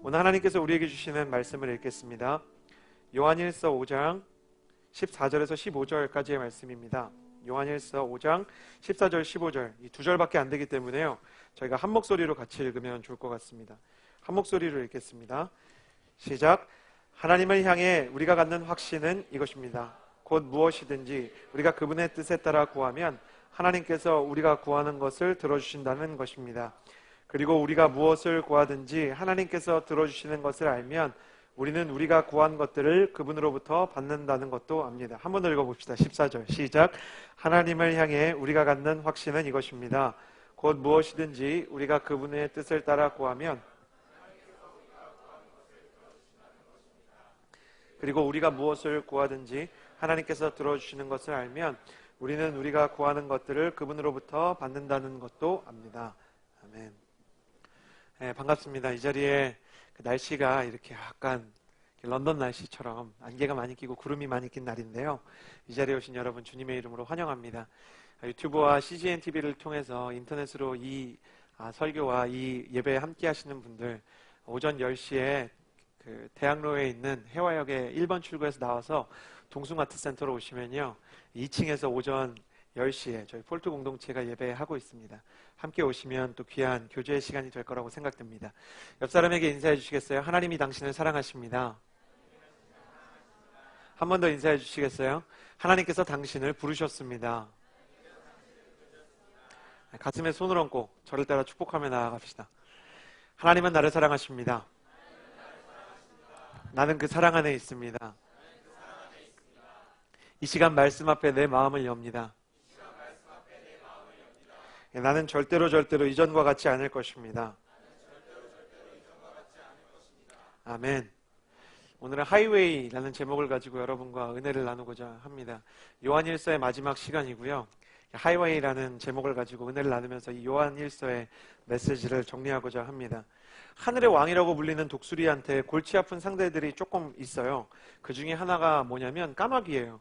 오늘 하나님께서 우리에게 주시는 말씀을 읽겠습니다. 요한일서 5장 14절에서 15절까지의 말씀입니다. 요한일서 5장 14절 15절 이 두 절밖에 안 되기 때문에요, 저희가 한 목소리로 같이 읽으면 좋을 것 같습니다. 한 목소리로 읽겠습니다. 시작. 하나님을 향해 우리가 갖는 확신은 이것입니다. 곧 무엇이든지 우리가 그분의 뜻에 따라 구하면 하나님께서 우리가 구하는 것을 들어주신다는 것입니다. 그리고 우리가 무엇을 구하든지 하나님께서 들어주시는 것을 알면 우리는 우리가 구한 것들을 그분으로부터 받는다는 것도 압니다. 한번 더 읽어봅시다. 14절 시작. 하나님을 향해 우리가 갖는 확신은 이것입니다. 곧 무엇이든지 우리가 그분의 뜻을 따라 구하면 그리고 우리가 무엇을 구하든지 하나님께서 들어주시는 것을 알면 우리는 우리가 구하는 것들을 그분으로부터 받는다는 것도 압니다. 아멘. 네, 반갑습니다. 이 자리에 날씨가 이렇게 약간 런던 날씨처럼 안개가 많이 끼고 구름이 많이 낀 날인데요, 이 자리에 오신 여러분 주님의 이름으로 환영합니다. 유튜브와 CGN TV를 통해서 인터넷으로 이 설교와 이 예배에 함께 하시는 분들, 오전 10시에 그 대학로에 있는 해화역의 1번 출구에서 나와서 동숭아트센터로 오시면요, 2층에서 오전 10시에 저희 폴트 공동체가 예배하고 있습니다. 함께 오시면 또 귀한 교제의 시간이 될 거라고 생각됩니다. 옆 사람에게 인사해 주시겠어요? 하나님이 당신을 사랑하십니다. 한 번 더 인사해 주시겠어요? 하나님께서 당신을 부르셨습니다. 가슴에 손을 얹고 저를 따라 축복하며 나아갑시다. 하나님은 나를 사랑하십니다. 나는 그 사랑 안에 있습니다. 이 시간 말씀 앞에 내 마음을 엽니다. 나는 절대로 이전과 같지 않을 것입니다. 아멘. 오늘은 하이웨이라는 제목을 가지고 여러분과 은혜를 나누고자 합니다. 요한일서의 마지막 시간이고요, 하이웨이라는 제목을 가지고 은혜를 나누면서 이 요한일서의 메시지를 정리하고자 합니다. 하늘의 왕이라고 불리는 독수리한테 골치 아픈 상대들이 조금 있어요. 그 중에 하나가 뭐냐면 까마귀예요.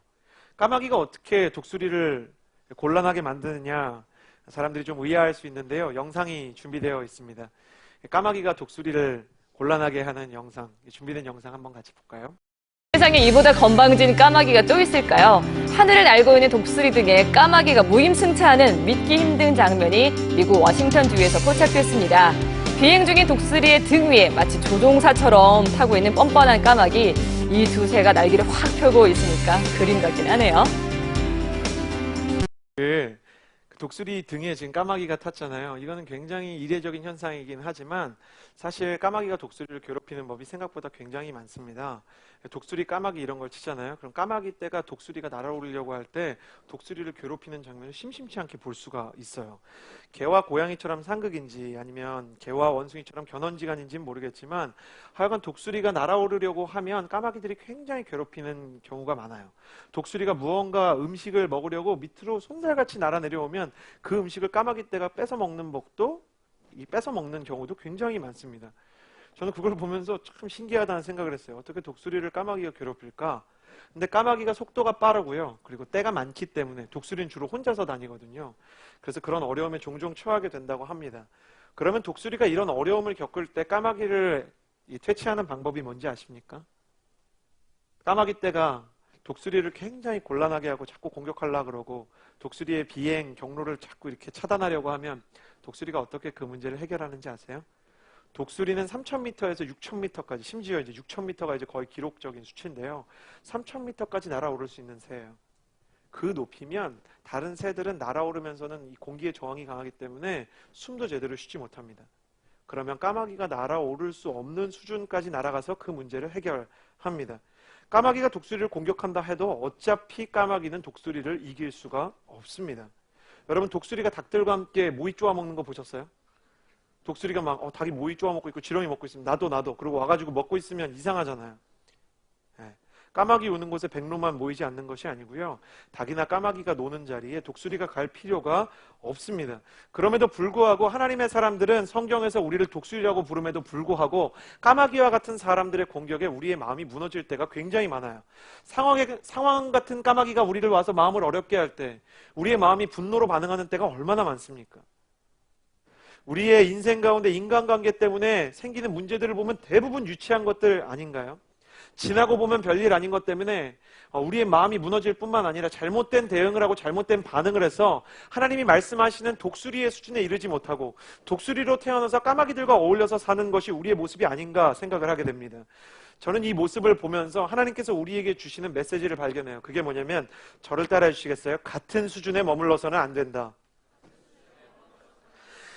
까마귀가 어떻게 독수리를 곤란하게 만드느냐, 사람들이 좀 의아할 수 있는데요, 영상이 준비되어 있습니다. 까마귀가 독수리를 곤란하게 하는 영상, 준비된 영상 한번 같이 볼까요? 세상에 이보다 건방진 까마귀가 또 있을까요? 하늘을 날고 있는 독수리 등에 까마귀가 무임승차하는 믿기 힘든 장면이 미국 워싱턴주에서 포착됐습니다. 비행 중인 독수리의 등 위에 마치 조종사처럼 타고 있는 뻔뻔한 까마귀, 이 두 새가 날개를 확 펴고 있으니까 그림 같긴 하네요. 그 독수리 등에 지금 까마귀가 탔잖아요. 이거는 굉장히 이례적인 현상이긴 하지만 사실 까마귀가 독수리를 괴롭히는 법이 생각보다 굉장히 많습니다. 독수리, 까마귀 이런 걸 치잖아요. 그럼 까마귀 떼가 독수리가 날아오르려고 할 때 독수리를 괴롭히는 장면을 심심치 않게 볼 수가 있어요. 개와 고양이처럼 상극인지 아니면 개와 원숭이처럼 견원지간인지는 모르겠지만 하여간 독수리가 날아오르려고 하면 까마귀들이 굉장히 괴롭히는 경우가 많아요. 독수리가 무언가 음식을 먹으려고 밑으로 손살같이 날아내려오면 그 음식을 까마귀 떼가 뺏어 먹는 법도, 이 뺏어 먹는 경우도 굉장히 많습니다. 저는 그걸 보면서 참 신기하다는 생각을 했어요. 어떻게 독수리를 까마귀가 괴롭힐까? 근데 까마귀가 속도가 빠르고요, 그리고 떼가 많기 때문에 독수리는 주로 혼자서 다니거든요. 그래서 그런 어려움에 종종 처하게 된다고 합니다. 그러면 독수리가 이런 어려움을 겪을 때 까마귀를 퇴치하는 방법이 뭔지 아십니까? 까마귀 떼가 독수리를 굉장히 곤란하게 하고 자꾸 공격하려고 그러고 독수리의 비행 경로를 자꾸 이렇게 차단하려고 하면 독수리가 어떻게 그 문제를 해결하는지 아세요? 독수리는 3,000m에서 6,000m까지, 심지어 이제 6,000m가 이제 거의 기록적인 수치인데요, 3,000m까지 날아오를 수 있는 새예요. 그 높이면 다른 새들은 날아오르면서는 이 공기의 저항이 강하기 때문에 숨도 제대로 쉬지 못합니다. 그러면 까마귀가 날아오를 수 없는 수준까지 날아가서 그 문제를 해결합니다. 까마귀가 독수리를 공격한다 해도 어차피 까마귀는 독수리를 이길 수가 없습니다. 여러분, 독수리가 닭들과 함께 모이 쪼아 먹는 거 보셨어요? 독수리가 막 닭이 모이 쪼아 먹고 있고 지렁이 먹고 있으면 나도 그러고 와가지고 먹고 있으면 이상하잖아요. 네. 까마귀 우는 곳에 백로만 모이지 않는 것이 아니고요. 닭이나 까마귀가 노는 자리에 독수리가 갈 필요가 없습니다. 그럼에도 불구하고 하나님의 사람들은 성경에서 우리를 독수리라고 부름에도 불구하고 까마귀와 같은 사람들의 공격에 우리의 마음이 무너질 때가 굉장히 많아요. 상황 같은 까마귀가 우리를 와서 마음을 어렵게 할 때 우리의 마음이 분노로 반응하는 때가 얼마나 많습니까? 우리의 인생 가운데 인간관계 때문에 생기는 문제들을 보면 대부분 유치한 것들 아닌가요? 지나고 보면 별일 아닌 것 때문에 우리의 마음이 무너질 뿐만 아니라 잘못된 대응을 하고 잘못된 반응을 해서 하나님이 말씀하시는 독수리의 수준에 이르지 못하고 독수리로 태어나서 까마귀들과 어울려서 사는 것이 우리의 모습이 아닌가 생각을 하게 됩니다. 저는 이 모습을 보면서 하나님께서 우리에게 주시는 메시지를 발견해요. 그게 뭐냐면, 저를 따라해 주시겠어요? 같은 수준에 머물러서는 안 된다.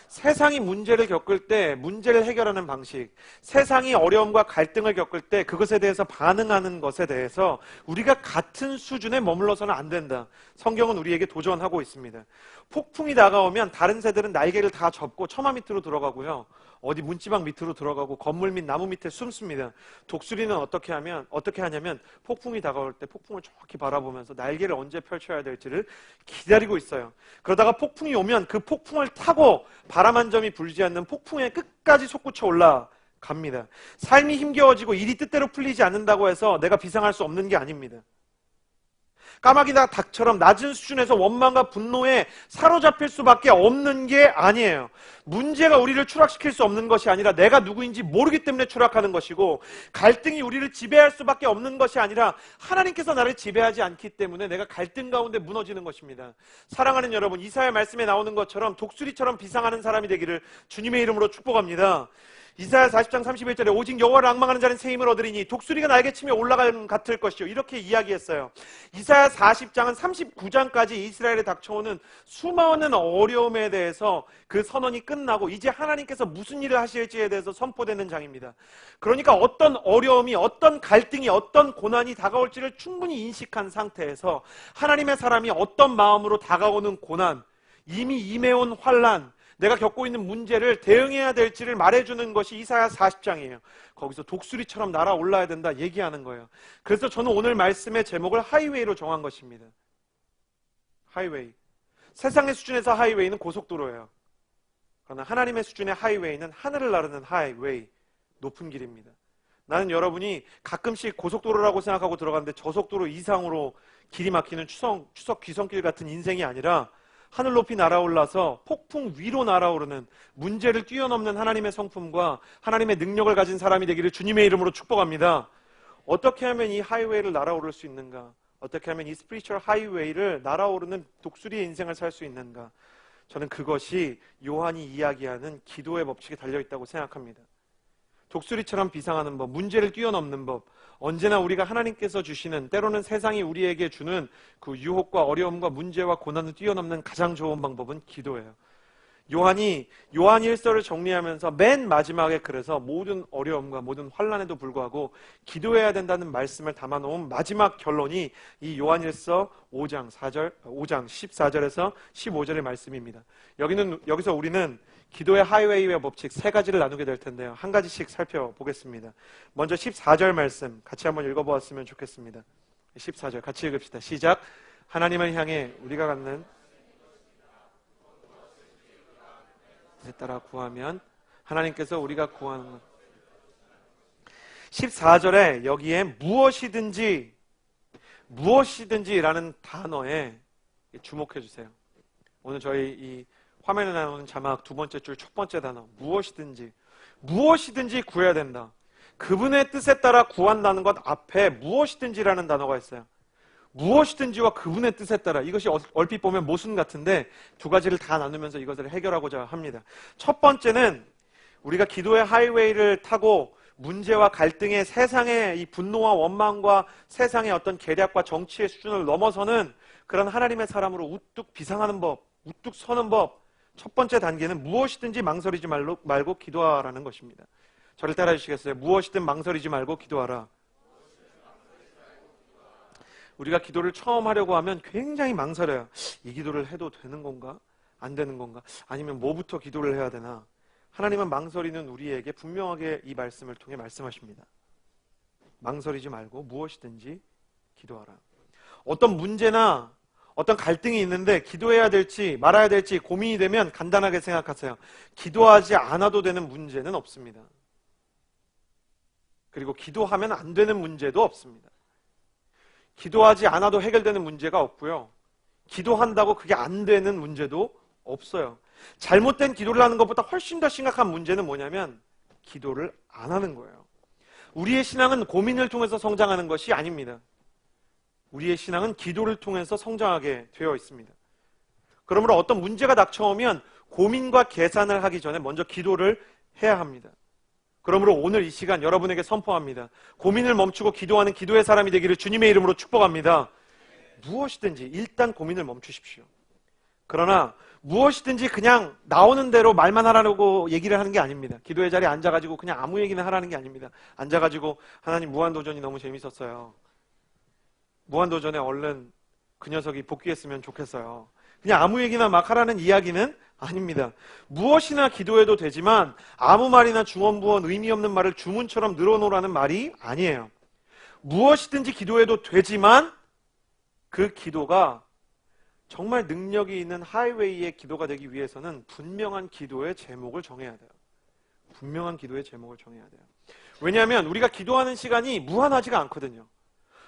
세상이 문제를 겪을 때 문제를 해결하는 방식, 세상이 어려움과 갈등을 겪을 때 그것에 대해서 반응하는 것에 대해서 우리가 같은 수준에 머물러서는 안 된다. 성경은 우리에게 도전하고 있습니다. 폭풍이 다가오면 다른 새들은 날개를 다 접고 처마 밑으로 들어가고요. 어디 문지방 밑으로 들어가고 건물 밑 나무 밑에 숨습니다. 독수리는 어떻게 하냐면 폭풍이 다가올 때 폭풍을 정확히 바라보면서 날개를 언제 펼쳐야 될지를 기다리고 있어요. 그러다가 폭풍이 오면 그 폭풍을 타고 바람 한 점이 불지 않는 폭풍에 끝까지 솟구쳐 올라갑니다. 삶이 힘겨워지고 일이 뜻대로 풀리지 않는다고 해서 내가 비상할 수 없는 게 아닙니다. 까마귀나 닭처럼 낮은 수준에서 원망과 분노에 사로잡힐 수밖에 없는 게 아니에요. 문제가 우리를 추락시킬 수 없는 것이 아니라 내가 누구인지 모르기 때문에 추락하는 것이고, 갈등이 우리를 지배할 수밖에 없는 것이 아니라 하나님께서 나를 지배하지 않기 때문에 내가 갈등 가운데 무너지는 것입니다. 사랑하는 여러분, 이사야 말씀에 나오는 것처럼 독수리처럼 비상하는 사람이 되기를 주님의 이름으로 축복합니다. 이사야 40장 31절에 오직 여호와를 앙망하는 자는 새 힘을 얻으리니 독수리가 날개 치며 올라감 같을 것이요, 이렇게 이야기했어요. 이사야 40장은 39장까지 이스라엘에 닥쳐오는 수많은 어려움에 대해서 그 선언이 끝나고 이제 하나님께서 무슨 일을 하실지에 대해서 선포되는 장입니다. 그러니까 어떤 어려움이, 어떤 갈등이, 어떤 고난이 다가올지를 충분히 인식한 상태에서 하나님의 사람이 어떤 마음으로 다가오는 고난, 이미 임해온 환난, 내가 겪고 있는 문제를 대응해야 될지를 말해주는 것이 이사야 40장이에요. 거기서 독수리처럼 날아올라야 된다 얘기하는 거예요. 그래서 저는 오늘 말씀의 제목을 하이웨이로 정한 것입니다. 하이웨이. 세상의 수준에서 하이웨이는 고속도로예요. 그러나 하나님의 수준의 하이웨이는 하늘을 나르는 하이웨이, 높은 길입니다. 나는 여러분이 가끔씩 고속도로라고 생각하고 들어갔는데 저속도로 이상으로 길이 막히는 추석 귀성길 같은 인생이 아니라 하늘 높이 날아올라서 폭풍 위로 날아오르는, 문제를 뛰어넘는 하나님의 성품과 하나님의 능력을 가진 사람이 되기를 주님의 이름으로 축복합니다. 어떻게 하면 이 하이웨이를 날아오를 수 있는가? 어떻게 하면 이 스피리추얼 하이웨이를 날아오르는 독수리의 인생을 살 수 있는가? 저는 그것이 요한이 이야기하는 기도의 법칙에 달려있다고 생각합니다. 독수리처럼 비상하는 법, 문제를 뛰어넘는 법, 언제나 우리가 하나님께서 주시는, 때로는 세상이 우리에게 주는 그 유혹과 어려움과 문제와 고난을 뛰어넘는 가장 좋은 방법은 기도예요. 요한 1서를 정리하면서 맨 마지막에 그래서 모든 어려움과 모든 환난에도 불구하고 기도해야 된다는 말씀을 담아놓은 마지막 결론이 이 요한 1서 5장 14절에서 15절의 말씀입니다. 여기서 우리는 기도의 하이웨이와 법칙 세 가지를 나누게 될 텐데요. 한 가지씩 살펴보겠습니다. 먼저 14절 말씀 같이 한번 읽어보았으면 좋겠습니다. 14절 같이 읽읍시다. 시작. 하나님을 향해 우리가 갖는 에 따라 구하면 하나님께서 우리가 구하는 것. 14절에 여기에 무엇이든지라는 단어에 주목해 주세요. 오늘 저희 이 화면에 나오는 자막 두 번째 줄 첫 번째 단어, 무엇이든지 구해야 된다. 그분의 뜻에 따라 구한다는 것 앞에 무엇이든지라는 단어가 있어요. 무엇이든지와 그분의 뜻에 따라, 이것이 얼핏 보면 모순 같은데 두 가지를 다 나누면서 이것을 해결하고자 합니다. 첫 번째는 우리가 기도의 하이웨이를 타고 문제와 갈등의 세상의 이 분노와 원망과 세상의 어떤 계략과 정치의 수준을 넘어서는 그런 하나님의 사람으로 우뚝 비상하는 법, 우뚝 서는 법, 첫 번째 단계는 무엇이든지 망설이지 말고 기도하라는 것입니다. 저를 따라 주시겠어요? 무엇이든 망설이지 말고 기도하라. 우리가 기도를 처음 하려고 하면 굉장히 망설여요. 이 기도를 해도 되는 건가? 안 되는 건가? 아니면 뭐부터 기도를 해야 되나? 하나님은 망설이는 우리에게 분명하게 이 말씀을 통해 말씀하십니다. 망설이지 말고 무엇이든지 기도하라. 어떤 문제나 어떤 갈등이 있는데 기도해야 될지 말아야 될지 고민이 되면 간단하게 생각하세요. 기도하지 않아도 되는 문제는 없습니다. 그리고 기도하면 안 되는 문제도 없습니다. 기도하지 않아도 해결되는 문제가 없고요. 기도한다고 그게 안 되는 문제도 없어요. 잘못된 기도를 하는 것보다 훨씬 더 심각한 문제는 뭐냐면 기도를 안 하는 거예요. 우리의 신앙은 고민을 통해서 성장하는 것이 아닙니다. 우리의 신앙은 기도를 통해서 성장하게 되어 있습니다. 그러므로 어떤 문제가 닥쳐오면 고민과 계산을 하기 전에 먼저 기도를 해야 합니다. 그러므로 오늘 이 시간 여러분에게 선포합니다. 고민을 멈추고 기도하는 기도의 사람이 되기를 주님의 이름으로 축복합니다. 무엇이든지 일단 고민을 멈추십시오. 그러나 무엇이든지 그냥 나오는 대로 말만 하라고 얘기를 하는 게 아닙니다. 기도의 자리에 앉아가지고 그냥 아무 얘기나 하라는 게 아닙니다. 앉아가지고 하나님 무한도전이 너무 재밌었어요. 무한도전에 얼른 그 녀석이 복귀했으면 좋겠어요. 그냥 아무 얘기나 막 하라는 이야기는 아닙니다. 무엇이나 기도해도 되지만 아무 말이나 중언부언 의미 없는 말을 주문처럼 늘어놓으라는 말이 아니에요. 무엇이든지 기도해도 되지만 그 기도가 정말 능력이 있는 하이웨이의 기도가 되기 위해서는 분명한 기도의 제목을 정해야 돼요. 분명한 기도의 제목을 정해야 돼요. 왜냐하면 우리가 기도하는 시간이 무한하지가 않거든요.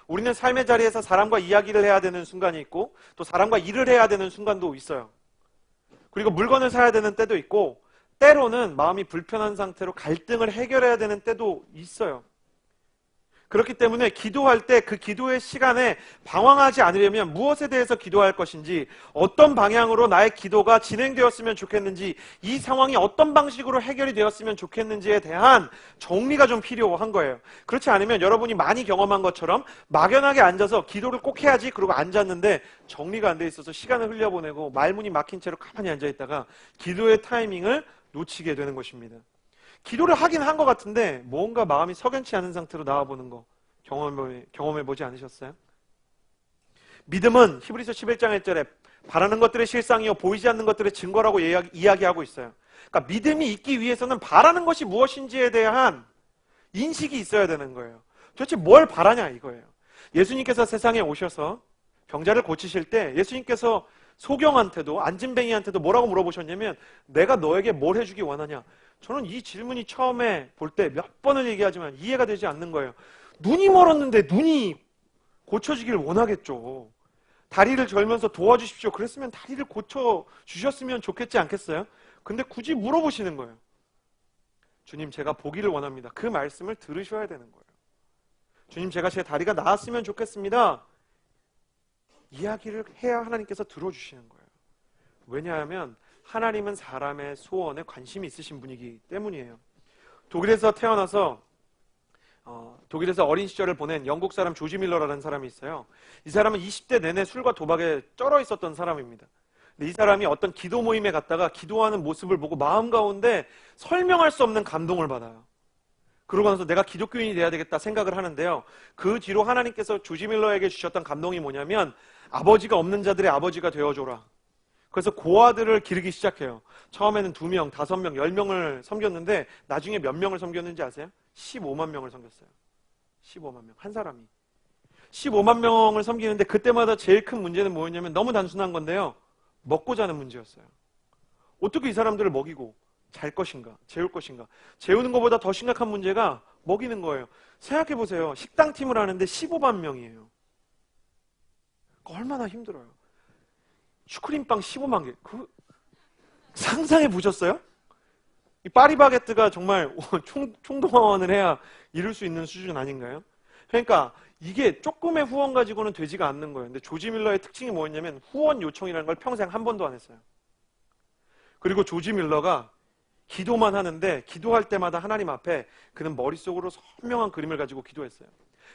우리는 삶의 자리에서 사람과 이야기를 해야 되는 순간이 있고 또 사람과 일을 해야 되는 순간도 있어요. 그리고 물건을 사야 되는 때도 있고 때로는 마음이 불편한 상태로 갈등을 해결해야 되는 때도 있어요. 그렇기 때문에 기도할 때 그 기도의 시간에 방황하지 않으려면 무엇에 대해서 기도할 것인지, 어떤 방향으로 나의 기도가 진행되었으면 좋겠는지, 이 상황이 어떤 방식으로 해결이 되었으면 좋겠는지에 대한 정리가 좀 필요한 거예요. 그렇지 않으면 여러분이 많이 경험한 것처럼 막연하게 앉아서 기도를 꼭 해야지 그러고 앉았는데 정리가 안 돼 있어서 시간을 흘려보내고 말문이 막힌 채로 가만히 앉아있다가 기도의 타이밍을 놓치게 되는 것입니다. 기도를 하긴 한 것 같은데 뭔가 마음이 석연치 않은 상태로 나와보는 거 경험해보지 않으셨어요? 믿음은 히브리서 11장 1절에 바라는 것들의 실상이요 보이지 않는 것들의 증거라고 이야기하고 있어요. 그러니까 믿음이 있기 위해서는 바라는 것이 무엇인지에 대한 인식이 있어야 되는 거예요. 도대체 뭘 바라냐 이거예요. 예수님께서 세상에 오셔서 병자를 고치실 때 예수님께서 소경한테도 안진뱅이한테도 뭐라고 물어보셨냐면 내가 너에게 뭘 해주기 원하냐. 저는 이 질문이 처음에 볼 때 몇 번을 얘기하지만 이해가 되지 않는 거예요. 눈이 멀었는데 눈이 고쳐지길 원하겠죠. 다리를 절면서 도와주십시오. 그랬으면 다리를 고쳐주셨으면 좋겠지 않겠어요? 근데 굳이 물어보시는 거예요. 주님 제가 보기를 원합니다. 그 말씀을 들으셔야 되는 거예요. 주님 제가 제 다리가 나았으면 좋겠습니다. 이야기를 해야 하나님께서 들어주시는 거예요. 왜냐하면 하나님은 사람의 소원에 관심이 있으신 분이기 때문이에요. 독일에서 태어나서 독일에서 어린 시절을 보낸 영국 사람 조지 밀러라는 사람이 있어요. 이 사람은 20대 내내 술과 도박에 쩔어 있었던 사람입니다. 근데 이 사람이 어떤 기도 모임에 갔다가 기도하는 모습을 보고 마음 가운데 설명할 수 없는 감동을 받아요. 그러고 나서 내가 기독교인이 돼야 되겠다 생각을 하는데요. 그 뒤로 하나님께서 조지 밀러에게 주셨던 감동이 뭐냐면 아버지가 없는 자들의 아버지가 되어줘라. 그래서 고아들을 기르기 시작해요. 처음에는 2명, 5명, 10명을 섬겼는데 나중에 몇 명을 섬겼는지 아세요? 15만 명을 섬겼어요. 15만 명. 한 사람이. 15만 명을 섬기는데 그때마다 제일 큰 문제는 뭐였냐면 너무 단순한 건데요. 먹고 자는 문제였어요. 어떻게 이 사람들을 먹이고 잘 것인가, 재울 것인가. 재우는 것보다 더 심각한 문제가 먹이는 거예요. 생각해 보세요. 식당팀을 하는데 15만 명이에요. 얼마나 힘들어요. 슈크림빵 15만 개. 상상해 보셨어요? 이 파리바게뜨가 정말 총동원을 해야 이룰 수 있는 수준 아닌가요? 그러니까 이게 조금의 후원 가지고는 되지가 않는 거예요. 근데 조지 밀러의 특징이 뭐였냐면 후원 요청이라는 걸 평생 한 번도 안 했어요. 그리고 조지 밀러가 기도만 하는데 기도할 때마다 하나님 앞에 그는 머릿속으로 선명한 그림을 가지고 기도했어요.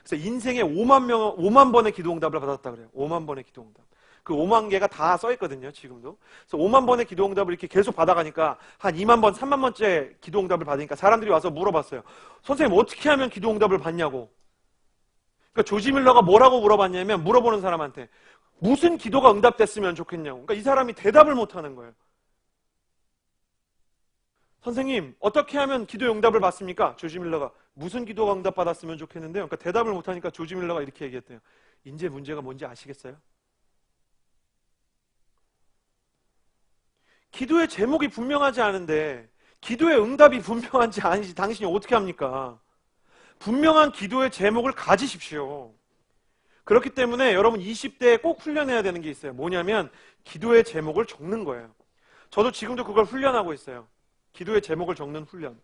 그래서 인생에 5만 번의 기도응답을 받았다 그래요. 5만 번의 기도응답. 그 5만 개가 다 써있거든요, 지금도. 그래서 5만 번의 기도응답을 이렇게 계속 받아가니까 한 2만 번, 3만 번째 기도응답을 받으니까 사람들이 와서 물어봤어요. 선생님, 어떻게 하면 기도응답을 받냐고. 그러니까 조지 밀러가 뭐라고 물어봤냐면 물어보는 사람한테 무슨 기도가 응답됐으면 좋겠냐고. 그러니까 이 사람이 대답을 못하는 거예요. 선생님, 어떻게 하면 기도 응답을 받습니까? 조지 밀러가 무슨 기도가 응답받았으면 좋겠는데요. 그러니까 대답을 못하니까 조지 밀러가 이렇게 얘기했대요. 이제 문제가 뭔지 아시겠어요? 기도의 제목이 분명하지 않은데 기도의 응답이 분명한지 아닌지 당신이 어떻게 합니까? 분명한 기도의 제목을 가지십시오. 그렇기 때문에 여러분 20대에 꼭 훈련해야 되는 게 있어요. 뭐냐면 기도의 제목을 적는 거예요. 저도 지금도 그걸 훈련하고 있어요. 기도의 제목을 적는 훈련.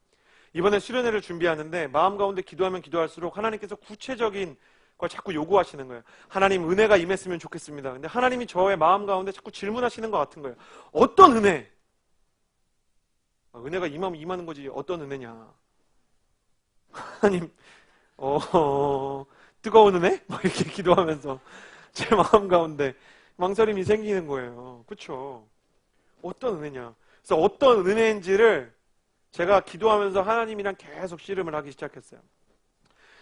이번에 수련회를 준비하는데 마음 가운데 기도하면 기도할수록 하나님께서 구체적인 걸 자꾸 요구하시는 거예요. 하나님 은혜가 임했으면 좋겠습니다. 근데 하나님이 저의 마음 가운데 자꾸 질문하시는 것 같은 거예요. 어떤 은혜? 은혜가 임하면 임하는 거지 어떤 은혜냐? 하나님 뜨거운 은혜? 막 이렇게 기도하면서 제 마음 가운데 망설임이 생기는 거예요. 그렇죠? 어떤 은혜냐? 그래서 어떤 은혜인지를 제가 기도하면서 하나님이랑 계속 씨름을 하기 시작했어요.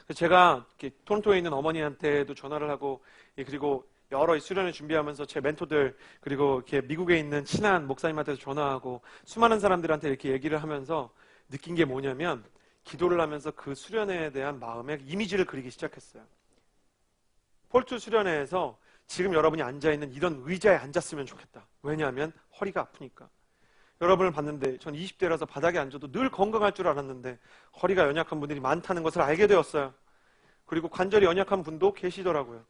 그래서 제가 토론토에 있는 어머니한테도 전화를 하고 그리고 여러 수련을 준비하면서 제 멘토들 그리고 이렇게 미국에 있는 친한 목사님한테도 전화하고 수많은 사람들한테 이렇게 얘기를 하면서 느낀 게 뭐냐면 기도를 하면서 그 수련회에 대한 마음의 이미지를 그리기 시작했어요. 폴투 수련회에서 지금 여러분이 앉아있는 이런 의자에 앉았으면 좋겠다. 왜냐하면 허리가 아프니까. 여러분을 봤는데 전 20대라서 바닥에 앉아도 늘 건강할 줄 알았는데 허리가 연약한 분들이 많다는 것을 알게 되었어요. 그리고 관절이 연약한 분도 계시더라고요.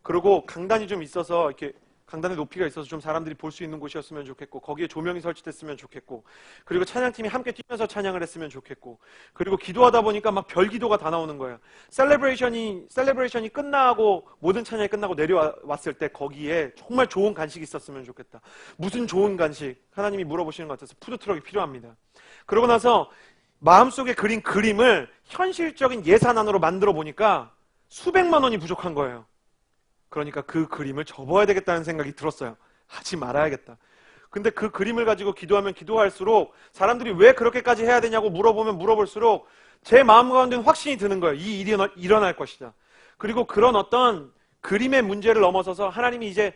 그리고 강단이 좀 있어서 이렇게 강단의 높이가 있어서 좀 사람들이 볼 수 있는 곳이었으면 좋겠고 거기에 조명이 설치됐으면 좋겠고 그리고 찬양팀이 함께 뛰면서 찬양을 했으면 좋겠고 그리고 기도하다 보니까 막 별기도가 다 나오는 거예요. 셀레브레이션이 끝나고 모든 찬양이 끝나고 내려왔을 때 거기에 정말 좋은 간식이 있었으면 좋겠다. 무슨 좋은 간식? 하나님이 물어보시는 것 같아서 푸드트럭이 필요합니다. 그러고 나서 마음속에 그린 그림을 현실적인 예산안으로 만들어 보니까 수백만 원이 부족한 거예요. 그러니까 그 그림을 접어야 되겠다는 생각이 들었어요. 하지 말아야겠다. 근데 그 그림을 가지고 기도하면 기도할수록 사람들이 왜 그렇게까지 해야 되냐고 물어보면 물어볼수록 제 마음 가운데는 확신이 드는 거예요. 이 일이 일어날 것이다. 그리고 그런 어떤 그림의 문제를 넘어서서 하나님이 이제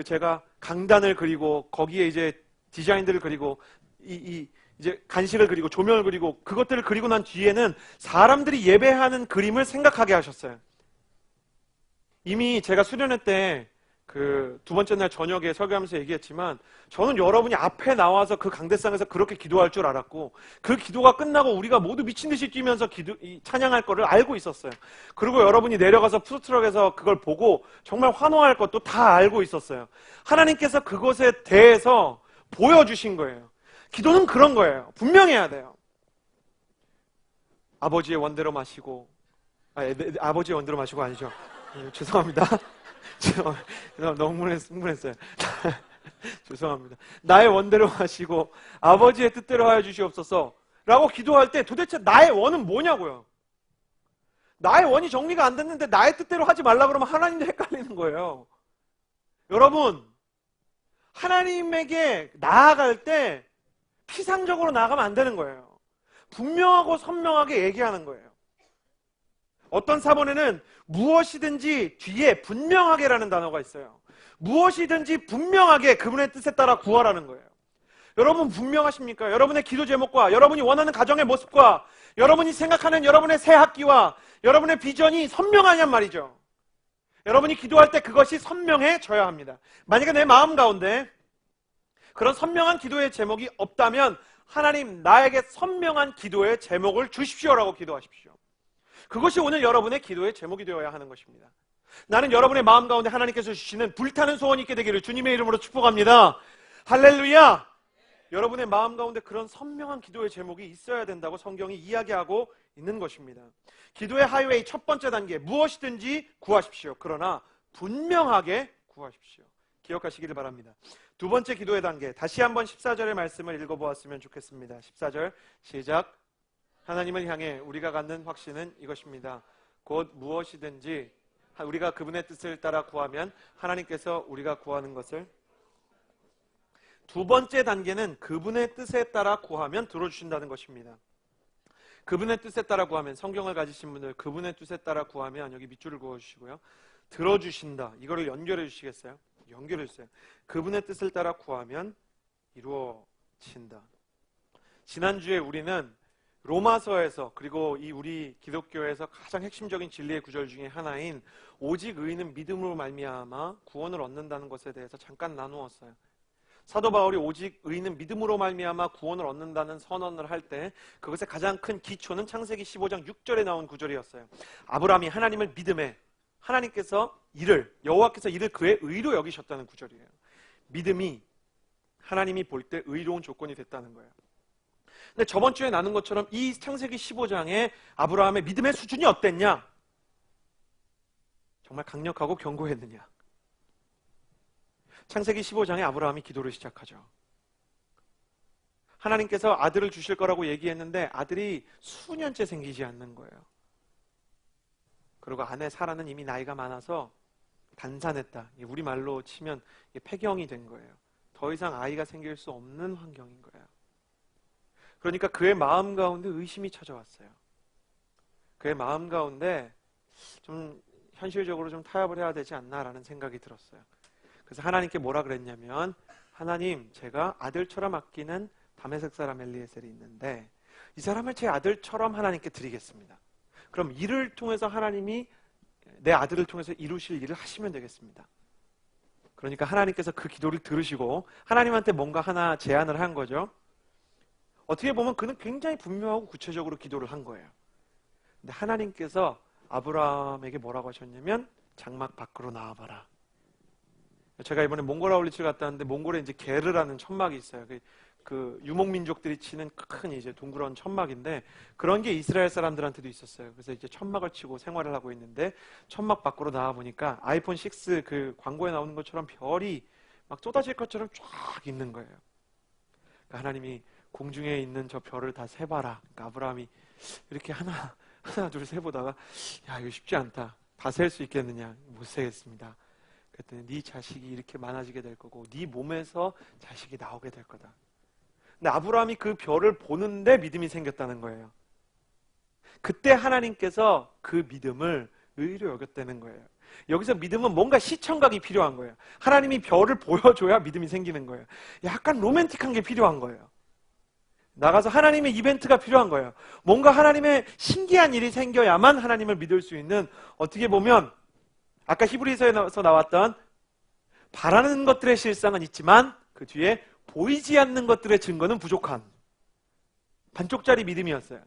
제가 강단을 그리고 거기에 이제 디자인들을 그리고 이제 간식을 그리고 조명을 그리고 그것들을 그리고 난 뒤에는 사람들이 예배하는 그림을 생각하게 하셨어요. 이미 제가 수련회 때 두 번째 날 저녁에 설교하면서 얘기했지만 저는 여러분이 앞에 나와서 그 강대상에서 그렇게 기도할 줄 알았고 그 기도가 끝나고 우리가 모두 미친 듯이 뛰면서 찬양할 거를 알고 있었어요. 그리고 여러분이 내려가서 푸드트럭에서 그걸 보고 정말 환호할 것도 다 알고 있었어요. 하나님께서 그것에 대해서 보여주신 거예요. 기도는 그런 거예요. 분명해야 돼요. 아버지의 원대로 마시고 아버지의 원대로 마시고 아니죠. 죄송합니다. 너무 흥분했어요. 죄송합니다. 나의 원대로 하시고 아버지의 뜻대로 하여 주시옵소서 라고 기도할 때 도대체 나의 원은 뭐냐고요. 나의 원이 정리가 안 됐는데 나의 뜻대로 하지 말라 그러면 하나님도 헷갈리는 거예요. 여러분 하나님에게 나아갈 때 피상적으로 나아가면 안 되는 거예요. 분명하고 선명하게 얘기하는 거예요. 어떤 사본에는 무엇이든지 뒤에 분명하게라는 단어가 있어요. 무엇이든지 분명하게 그분의 뜻에 따라 구하라는 거예요. 여러분 분명하십니까? 여러분의 기도 제목과 여러분이 원하는 가정의 모습과 여러분이 생각하는 여러분의 새 학기와 여러분의 비전이 선명하냔 말이죠. 여러분이 기도할 때 그것이 선명해져야 합니다. 만약에 내 마음 가운데 그런 선명한 기도의 제목이 없다면 하나님 나에게 선명한 기도의 제목을 주십시오라고 기도하십시오. 그것이 오늘 여러분의 기도의 제목이 되어야 하는 것입니다. 나는 여러분의 마음 가운데 하나님께서 주시는 불타는 소원이 있게 되기를 주님의 이름으로 축복합니다. 할렐루야! 여러분의 마음 가운데 그런 선명한 기도의 제목이 있어야 된다고 성경이 이야기하고 있는 것입니다. 기도의 하이웨이 첫 번째 단계, 무엇이든지 구하십시오. 그러나 분명하게 구하십시오. 기억하시기를 바랍니다. 두 번째 기도의 단계, 다시 한번 14절의 말씀을 읽어보았으면 좋겠습니다. 14절 시작. 하나님을 향해 우리가 갖는 확신은 이것입니다. 곧 무엇이든지 우리가 그분의 뜻을 따라 구하면 하나님께서 우리가 구하는 것을. 두 번째 단계는 그분의 뜻에 따라 구하면 들어주신다는 것입니다. 그분의 뜻에 따라 구하면, 성경을 가지신 분들 그분의 뜻에 따라 구하면 여기 밑줄을 그어주시고요. 들어주신다. 이거를 연결해 주시겠어요? 연결해 주세요. 그분의 뜻을 따라 구하면 이루어진다. 지난주에 우리는 로마서에서 그리고 이 우리 기독교에서 가장 핵심적인 진리의 구절 중에 하나인 오직 의인은 믿음으로 말미암아 구원을 얻는다는 것에 대해서 잠깐 나누었어요. 사도 바울이 오직 의인은 믿음으로 말미암아 구원을 얻는다는 선언을 할 때 그것의 가장 큰 기초는 창세기 15장 6절에 나온 구절이었어요. 아브라함이 하나님을 믿음에 하나님께서 여호와께서 이를 그의 의로 여기셨다는 구절이에요. 믿음이 하나님이 볼 때 의로운 조건이 됐다는 거예요. 근데 저번 주에 나눈 것처럼 이 창세기 15장에 아브라함의 믿음의 수준이 어땠냐? 정말 강력하고 견고했느냐? 창세기 15장에 아브라함이 기도를 시작하죠. 하나님께서 아들을 주실 거라고 얘기했는데 아들이 수년째 생기지 않는 거예요. 그리고 아내 사라는 이미 나이가 많아서 단산했다. 우리말로 치면 폐경이 된 거예요. 더 이상 아이가 생길 수 없는 환경인 거예요. 그러니까 그의 마음 가운데 의심이 찾아왔어요. 그의 마음 가운데 좀 현실적으로 좀 타협을 해야 되지 않나라는 생각이 들었어요. 그래서 하나님께 뭐라 그랬냐면, 하나님, 제가 아들처럼 아끼는 다메섹 사람 엘리에셀이 있는데 이 사람을 제 아들처럼 하나님께 드리겠습니다. 그럼 이를 통해서 하나님이 내 아들을 통해서 이루실 일을 하시면 되겠습니다. 그러니까 하나님께서 그 기도를 들으시고 하나님한테 뭔가 하나 제안을 한 거죠. 어떻게 보면 그는 굉장히 분명하고 구체적으로 기도를 한 거예요. 근데 하나님께서 아브라함에게 뭐라고 하셨냐면, 장막 밖으로 나와봐라. 제가 이번에 몽골 아울리치를 갔다 왔는데 몽골에 이제 게르라는 천막이 있어요. 그 유목민족들이 치는 큰 이제 둥그런 천막인데 그런 게 이스라엘 사람들한테도 있었어요. 그래서 이제 천막을 치고 생활을 하고 있는데 천막 밖으로 나와 보니까 아이폰 6 그 광고에 나오는 것처럼 별이 막 쏟아질 것처럼 쫙 있는 거예요. 그러니까 하나님이 공중에 있는 저 별을 다 세봐라. 그러니까 아브라함이 이렇게 하나 둘 세보다가, 야, 이거 쉽지 않다. 다 셀 수 있겠느냐? 못 세겠습니다. 그랬더니 네 자식이 이렇게 많아지게 될 거고 네 몸에서 자식이 나오게 될 거다. 근데 아브라함이 그 별을 보는데 믿음이 생겼다는 거예요. 그때 하나님께서 그 믿음을 의로 여겼다는 거예요. 여기서 믿음은 뭔가 시청각이 필요한 거예요. 하나님이 별을 보여줘야 믿음이 생기는 거예요. 약간 로맨틱한 게 필요한 거예요. 나가서 하나님의 이벤트가 필요한 거예요. 뭔가 하나님의 신기한 일이 생겨야만 하나님을 믿을 수 있는, 어떻게 보면 아까 히브리서에서 나왔던 바라는 것들의 실상은 있지만 그 뒤에 보이지 않는 것들의 증거는 부족한 반쪽짜리 믿음이었어요.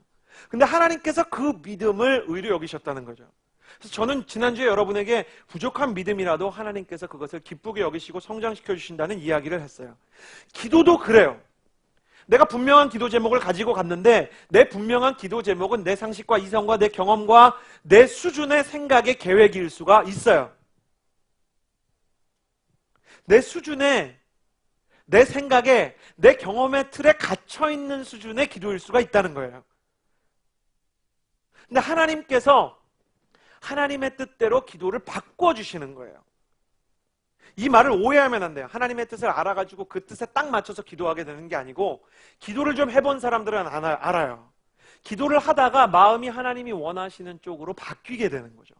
근데 하나님께서 그 믿음을 의로 여기셨다는 거죠. 그래서 저는 지난주에 여러분에게 부족한 믿음이라도 하나님께서 그것을 기쁘게 여기시고 성장시켜 주신다는 이야기를 했어요. 기도도 그래요. 내가 분명한 기도 제목을 가지고 갔는데 내 분명한 기도 제목은 내 상식과 이성과 내 경험과 내 수준의 생각의 계획일 수가 있어요. 내 수준의, 내 생각에, 내 경험의 틀에 갇혀있는 수준의 기도일 수가 있다는 거예요. 근데 하나님께서 하나님의 뜻대로 기도를 바꿔주시는 거예요. 이 말을 오해하면 안 돼요. 하나님의 뜻을 알아가지고 그 뜻에 딱 맞춰서 기도하게 되는 게 아니고, 기도를 좀 해본 사람들은 알아요. 기도를 하다가 마음이 하나님이 원하시는 쪽으로 바뀌게 되는 거죠.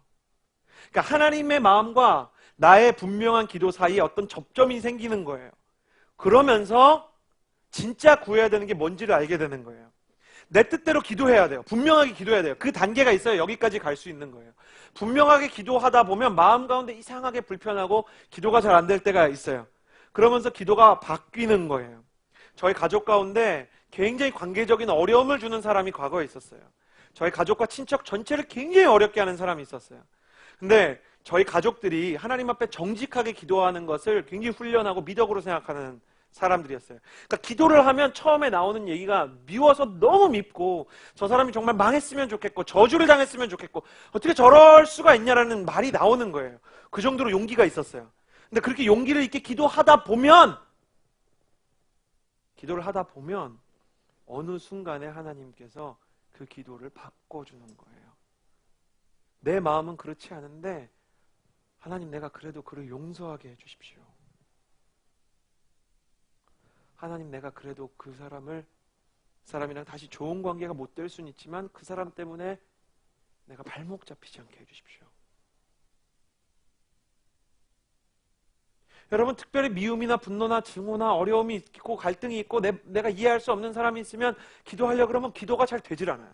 그러니까 하나님의 마음과 나의 분명한 기도 사이에 어떤 접점이 생기는 거예요. 그러면서 진짜 구해야 되는 게 뭔지를 알게 되는 거예요. 내 뜻대로 기도해야 돼요. 분명하게 기도해야 돼요. 그 단계가 있어야 여기까지 갈 수 있는 거예요. 분명하게 기도하다 보면 마음 가운데 이상하게 불편하고 기도가 잘 안 될 때가 있어요. 그러면서 기도가 바뀌는 거예요. 저희 가족 가운데 굉장히 관계적인 어려움을 주는 사람이 과거에 있었어요. 저희 가족과 친척 전체를 굉장히 어렵게 하는 사람이 있었어요. 근데 저희 가족들이 하나님 앞에 정직하게 기도하는 것을 굉장히 훈련하고 미덕으로 생각하는 사람들이었어요. 그러니까 기도를 하면 처음에 나오는 얘기가 미워서 너무 밉고, 저 사람이 정말 망했으면 좋겠고 저주를 당했으면 좋겠고 어떻게 저럴 수가 있냐라는 말이 나오는 거예요. 그 정도로 용기가 있었어요. 근데 그렇게 용기를 있게 기도를 하다 보면 어느 순간에 하나님께서 그 기도를 바꿔주는 거예요. 내 마음은 그렇지 않은데 하나님, 내가 그래도 그를 용서하게 해주십시오. 하나님, 내가 그래도 그 사람이랑 다시 좋은 관계가 못 될 수는 있지만 그 사람 때문에 내가 발목 잡히지 않게 해주십시오. 여러분, 특별히 미움이나 분노나 증오나 어려움이 있고 갈등이 있고 내가 이해할 수 없는 사람이 있으면 기도하려고 그러면 기도가 잘 되질 않아요.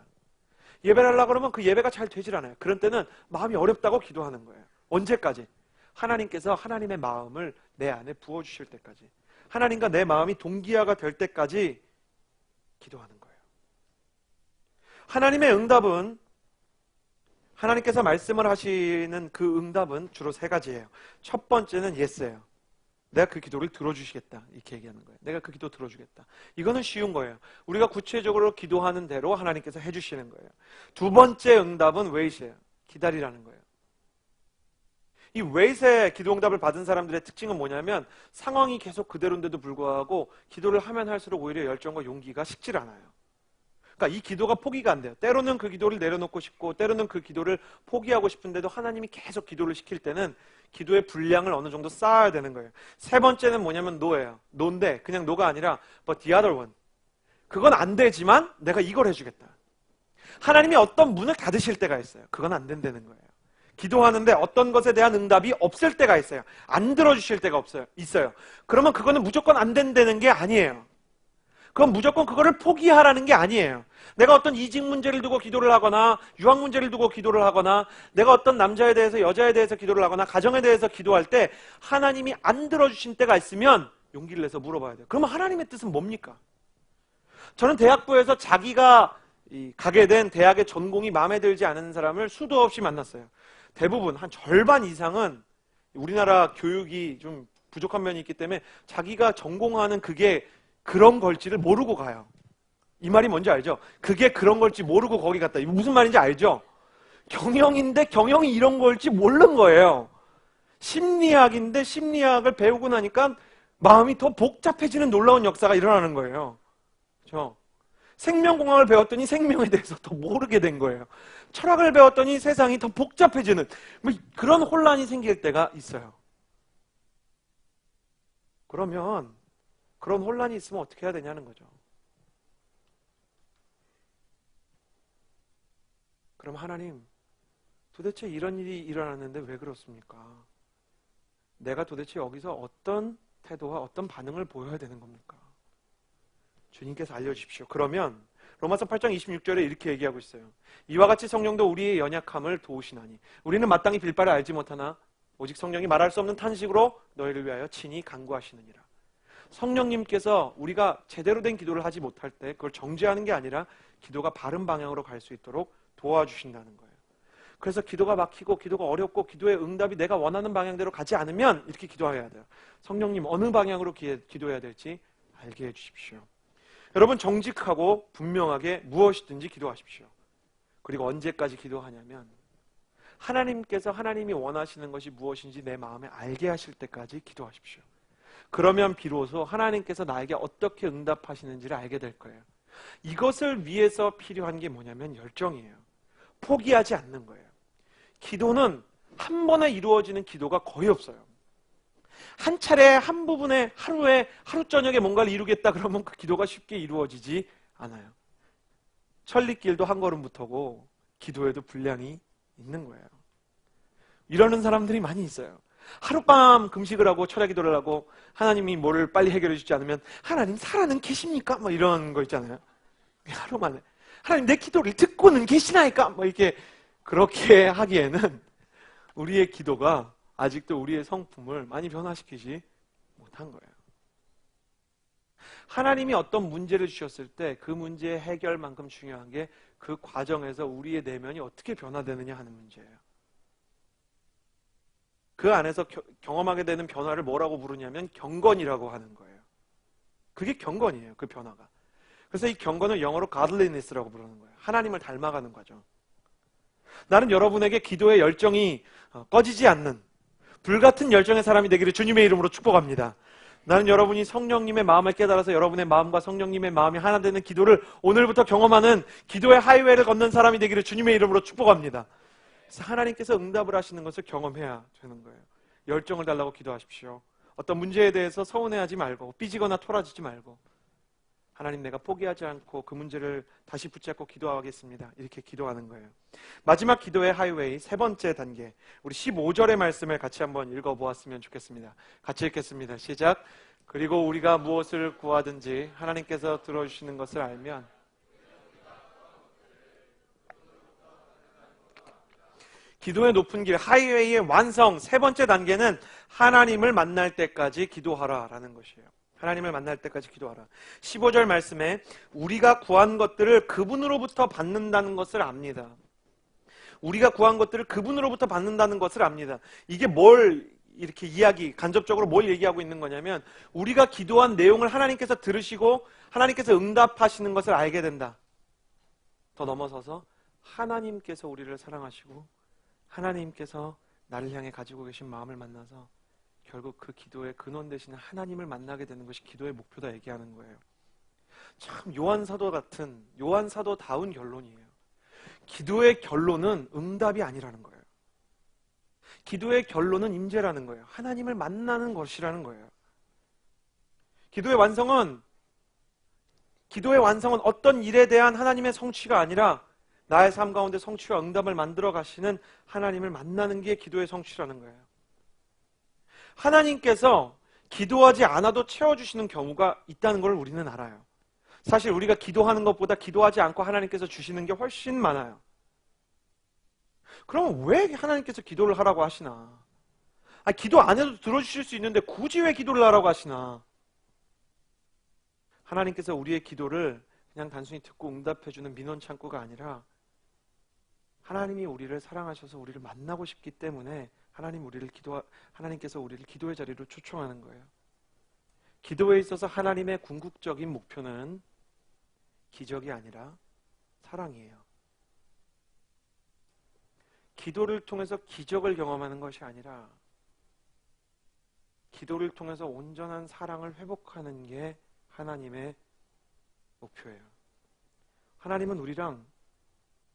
예배를 하려고 그러면 그 예배가 잘 되질 않아요. 그런 때는 마음이 어렵다고 기도하는 거예요. 언제까지? 하나님께서 하나님의 마음을 내 안에 부어주실 때까지, 하나님과 내 마음이 동기화가 될 때까지 기도하는 거예요. 하나님의 응답은, 하나님께서 말씀을 하시는 그 응답은 주로 세 가지예요. 첫 번째는 예스예요. 내가 그 기도를 들어주시겠다, 이렇게 얘기하는 거예요. 내가 그 기도 들어주겠다. 이거는 쉬운 거예요. 우리가 구체적으로 기도하는 대로 하나님께서 해주시는 거예요. 두 번째 응답은 웨이트예요. 기다리라는 거예요. 이 웨이트의 기도 응답을 받은 사람들의 특징은 뭐냐면, 상황이 계속 그대로인데도 불구하고 기도를 하면 할수록 오히려 열정과 용기가 식질 않아요. 그러니까 이 기도가 포기가 안 돼요. 때로는 그 기도를 내려놓고 싶고, 때로는 그 기도를 포기하고 싶은데도 하나님이 계속 기도를 시킬 때는 기도의 분량을 어느 정도 쌓아야 되는 거예요. 세 번째는 뭐냐면 노예요. 노인데 그냥 노가 아니라 but the other one. 그건 안 되지만 내가 이걸 해주겠다. 하나님이 어떤 문을 닫으실 때가 있어요. 그건 안 된다는 거예요. 기도하는데 어떤 것에 대한 응답이 없을 때가 있어요. 안 들어주실 때가 있어요. 그러면 그거는 무조건 안 된다는 게 아니에요. 그건 무조건 그거를 포기하라는 게 아니에요. 내가 어떤 이직 문제를 두고 기도를 하거나, 유학 문제를 두고 기도를 하거나, 내가 어떤 남자에 대해서, 여자에 대해서 기도를 하거나, 가정에 대해서 기도할 때 하나님이 안 들어주신 때가 있으면 용기를 내서 물어봐야 돼요. 그러면 하나님의 뜻은 뭡니까? 저는 대학부에서 자기가 가게 된 대학의 전공이 마음에 들지 않은 사람을 수도 없이 만났어요. 대부분 한 절반 이상은 우리나라 교육이 좀 부족한 면이 있기 때문에 자기가 전공하는 그게 그런 걸지를 모르고 가요. 이 말이 뭔지 알죠? 그게 그런 걸지 모르고 거기 갔다. 이거 무슨 말인지 알죠? 경영인데 경영이 이런 걸지 모르는 거예요. 심리학인데 심리학을 배우고 나니까 마음이 더 복잡해지는 놀라운 역사가 일어나는 거예요. 그렇죠? 생명공학을 배웠더니 생명에 대해서 더 모르게 된 거예요. 철학을 배웠더니 세상이 더 복잡해지는 뭐 그런 혼란이 생길 때가 있어요. 그러면 그런 혼란이 있으면 어떻게 해야 되냐는 거죠. 그럼 하나님, 도대체 이런 일이 일어났는데 왜 그렇습니까? 내가 도대체 여기서 어떤 태도와 어떤 반응을 보여야 되는 겁니까? 주님께서 알려주십시오. 그러면 로마서 8장 26절에 이렇게 얘기하고 있어요. 이와 같이 성령도 우리의 연약함을 도우시나니 우리는 마땅히 빌 바를 알지 못하나 오직 성령이 말할 수 없는 탄식으로 너희를 위하여 친히 간구하시느니라. 성령님께서 우리가 제대로 된 기도를 하지 못할 때 그걸 정죄하는 게 아니라 기도가 바른 방향으로 갈 수 있도록 도와주신다는 거예요. 그래서 기도가 막히고 기도가 어렵고 기도의 응답이 내가 원하는 방향대로 가지 않으면 이렇게 기도해야 돼요. 성령님 어느 방향으로 기도해야 될지 알게 해주십시오. 여러분, 정직하고 분명하게 무엇이든지 기도하십시오. 그리고 언제까지 기도하냐면 하나님께서 하나님이 원하시는 것이 무엇인지 내 마음에 알게 하실 때까지 기도하십시오. 그러면 비로소 하나님께서 나에게 어떻게 응답하시는지를 알게 될 거예요. 이것을 위해서 필요한 게 뭐냐면 열정이에요. 포기하지 않는 거예요. 기도는 한 번에 이루어지는 기도가 거의 없어요. 한 차례 한 부분에 하루에 하루 저녁에 뭔가를 이루겠다 그러면 그 기도가 쉽게 이루어지지 않아요. 천리길도 한 걸음부터고 기도에도 분량이 있는 거예요. 이러는 사람들이 많이 있어요. 하룻밤 금식을 하고 철야 기도를 하고 하나님이 뭐를 빨리 해결해 주지 않으면 하나님 살아는 계십니까? 뭐 이런 거 있잖아요. 하루 만에 하나님 내 기도를 듣고는 계시나이까? 뭐 이렇게 그렇게 하기에는 우리의 기도가 아직도 우리의 성품을 많이 변화시키지 못한 거예요. 하나님이 어떤 문제를 주셨을 때 그 문제의 해결만큼 중요한 게 그 과정에서 우리의 내면이 어떻게 변화되느냐 하는 문제예요. 그 안에서 경험하게 되는 변화를 뭐라고 부르냐면 경건이라고 하는 거예요. 그게 경건이에요. 그 변화가. 그래서 이 경건을 영어로 godliness라고 부르는 거예요. 하나님을 닮아가는 과정. 나는 여러분에게 기도의 열정이 꺼지지 않는 불같은 열정의 사람이 되기를 주님의 이름으로 축복합니다. 나는 여러분이 성령님의 마음을 깨달아서 여러분의 마음과 성령님의 마음이 하나 되는 기도를 오늘부터 경험하는 기도의 하이웨이를 걷는 사람이 되기를 주님의 이름으로 축복합니다. 그래서 하나님께서 응답을 하시는 것을 경험해야 되는 거예요. 열정을 달라고 기도하십시오. 어떤 문제에 대해서 서운해하지 말고 삐지거나 토라지지 말고 하나님, 내가 포기하지 않고 그 문제를 다시 붙잡고 기도하겠습니다. 이렇게 기도하는 거예요. 마지막 기도의 하이웨이 세 번째 단계, 우리 15절의 말씀을 같이 한번 읽어보았으면 좋겠습니다. 같이 읽겠습니다. 시작. 그리고 우리가 무엇을 구하든지 하나님께서 들어주시는 것을 알면 기도의 높은 길, 하이웨이의 완성, 세 번째 단계는 하나님을 만날 때까지 기도하라 라는 것이에요. 하나님을 만날 때까지 기도하라. 15절 말씀에 우리가 구한 것들을 그분으로부터 받는다는 것을 압니다. 우리가 구한 것들을 그분으로부터 받는다는 것을 압니다. 이게 뭘 이렇게 간접적으로 뭘 얘기하고 있는 거냐면, 우리가 기도한 내용을 하나님께서 들으시고 하나님께서 응답하시는 것을 알게 된다. 더 넘어서서 하나님께서 우리를 사랑하시고 하나님께서 나를 향해 가지고 계신 마음을 만나서 결국 그 기도의 근원 되시는 하나님을 만나게 되는 것이 기도의 목표다 얘기하는 거예요. 참 요한사도다운 결론이에요. 기도의 결론은 응답이 아니라는 거예요. 기도의 결론은 임재라는 거예요. 하나님을 만나는 것이라는 거예요. 기도의 완성은 어떤 일에 대한 하나님의 성취가 아니라 나의 삶 가운데 성취와 응답을 만들어 가시는 하나님을 만나는 게 기도의 성취라는 거예요. 하나님께서 기도하지 않아도 채워주시는 경우가 있다는 걸 우리는 알아요. 사실 우리가 기도하는 것보다 기도하지 않고 하나님께서 주시는 게 훨씬 많아요. 그러면 왜 하나님께서 기도를 하라고 하시나? 기도 안 해도 들어주실 수 있는데 굳이 왜 기도를 하라고 하시나? 하나님께서 우리의 기도를 그냥 단순히 듣고 응답해주는 민원 창구가 아니라 하나님이 우리를 사랑하셔서 우리를 만나고 싶기 때문에 하나님께서 우리를 기도의 자리로 초청하는 거예요. 기도에 있어서 하나님의 궁극적인 목표는 기적이 아니라 사랑이에요. 기도를 통해서 기적을 경험하는 것이 아니라 기도를 통해서 온전한 사랑을 회복하는 게 하나님의 목표예요. 하나님은 우리랑